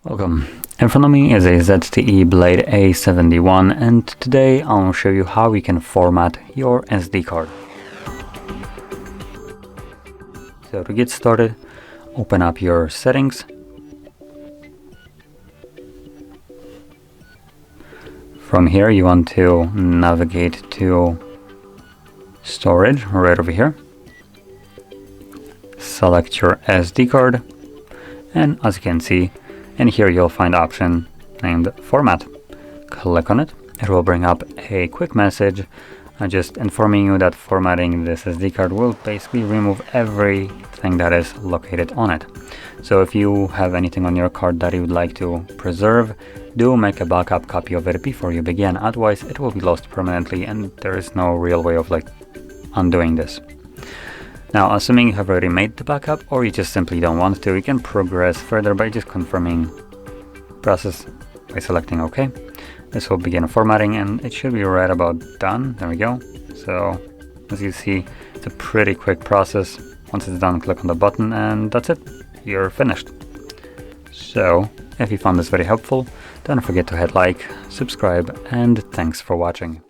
Welcome. In front of me is a ZTE Blade A71, and today I'll show you how you can format your SD card. So to get started, open up your settings. From here you want to navigate to storage right over here. Select your SD card, and as you can see, in here you'll find an option named Format. Click on it. It will bring up a quick message just informing you that formatting this SD card will basically remove everything that is located on it. So if you have anything on your card that you would like to preserve, do make a backup copy of it before you begin, otherwise it will be lost permanently and there is no real way of undoing this. Now, assuming you have already made the backup or you just simply don't want to, you can progress further by just confirming process by selecting OK. This will begin formatting and it should be right about done. There we go. So as you see, it's a pretty quick process. Once it's done, click on the button and that's it. You're finished. So if you found this very helpful, don't forget to hit like, subscribe, and thanks for watching.